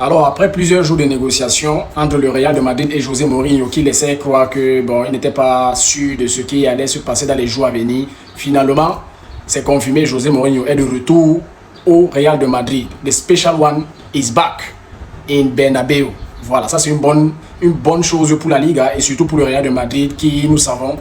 Alors, après plusieurs jours de négociations entre le Real de Madrid et José Mourinho, qui laissait croire que bon, il n'était pas sûr de ce qui allait se passer dans les jours à venir, finalement, c'est confirmé, José Mourinho est de retour au Real de Madrid. The special one is back in Bernabeu. Voilà, ça c'est une bonne chose pour la Liga et surtout pour le Real de Madrid qui, nous savons,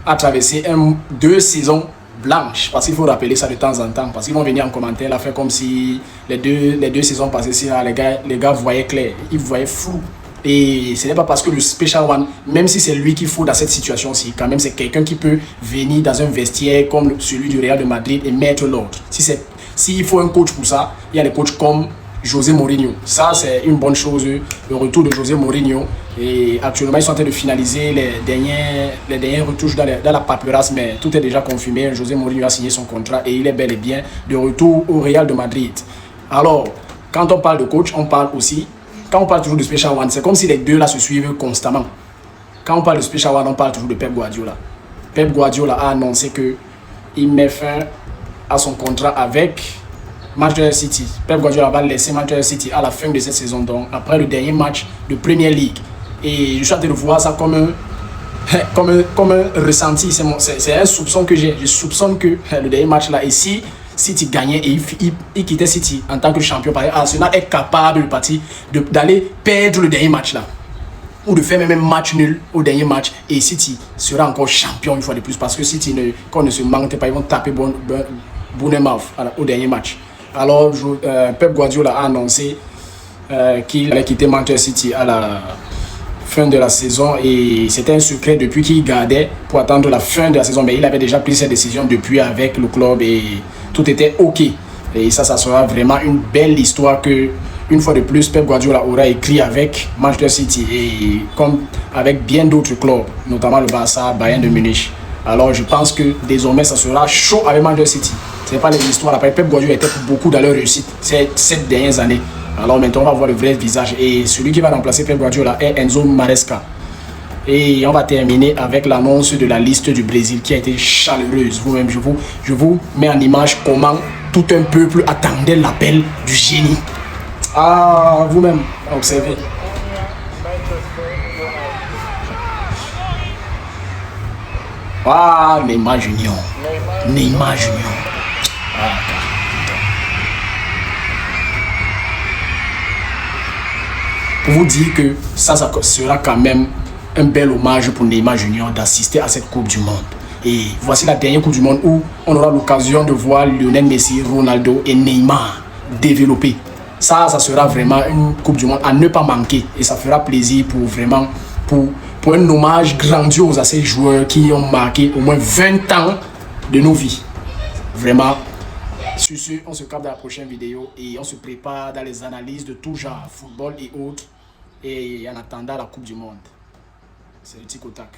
a traversé 2 saisons blanches, parce qu'il faut rappeler ça de temps en temps, parce qu'ils vont venir en commentaire là, faire comme si les deux saisons passées, là, les gars voyaient clair, ils voyaient flou. Et ce n'est pas parce que le Special One, même si c'est lui qu'il faut dans cette situation-ci, quand même c'est quelqu'un qui peut venir dans un vestiaire comme celui du Real de Madrid et mettre l'ordre. S'il faut un coach pour ça, il y a des coachs comme José Mourinho. Ça, c'est une bonne chose, le retour de José Mourinho. Et actuellement, ils sont en train de finaliser les dernières retouches dans la paperasse, mais tout est déjà confirmé. José Mourinho a signé son contrat et il est bel et bien de retour au Real de Madrid. Alors, quand on parle de coach, on parle aussi, quand on parle toujours de Special One, c'est comme si les deux là se suivent constamment. Quand on parle de Special One, on parle toujours de Pep Guardiola. Pep Guardiola a annoncé qu'il met fin à son contrat avec Manchester City. Pep Guardiola va laisser Manchester City à la fin de cette saison, donc après le dernier match de Premier League. Et je suis en train de voir ça comme un ressenti. C'est un soupçon que j'ai. Je soupçonne que le dernier match là, et si City gagnait et il quittait City en tant que champion, par exemple, Arsenal est capable d'aller perdre le dernier match là, ou de faire même un match nul au dernier match, et City sera encore champion une fois de plus, parce que City, quand on ne se manque pas, ils vont taper Bournemouth au dernier match. Alors, Pep Guardiola a annoncé qu'il allait quitter Manchester City à la fin de la saison, et c'était un secret depuis qu'il gardait pour attendre la fin de la saison, mais il avait déjà pris cette décision depuis avec le club et tout était ok. Et ça sera vraiment une belle histoire que, une fois de plus, Pep Guardiola aura écrit avec Manchester City et comme avec bien d'autres clubs, notamment le Barça, Bayern de Munich. Alors je pense que désormais ça sera chaud avec Manchester City. Ce n'est pas les histoires. Après, Pep Guardiola était pour beaucoup dans leur réussite ces 7 dernières années. Alors maintenant on va voir le vrai visage, et celui qui va remplacer Pep Guardiola est Enzo Maresca. Et on va terminer avec l'annonce de la liste du Brésil qui a été chaleureuse. Vous-même, je vous mets en image comment tout un peuple attendait l'appel du génie. Ah, vous-même, observez. Ah, Neymar Junior. Neymar Junior. Ah. Pour vous dire que ça sera quand même un bel hommage pour Neymar Junior d'assister à cette Coupe du Monde. Et voici la dernière Coupe du Monde où on aura l'occasion de voir Lionel Messi, Ronaldo et Neymar développer. Ça sera vraiment une Coupe du Monde à ne pas manquer. Et ça fera plaisir pour un hommage grandiose à ces joueurs qui ont marqué au moins 20 ans de nos vies. Vraiment. Sur ce, on se capte dans la prochaine vidéo et on se prépare dans les analyses de tout genre, football et autres. Et en attendant la Coupe du Monde. C'est le Tic au Tac.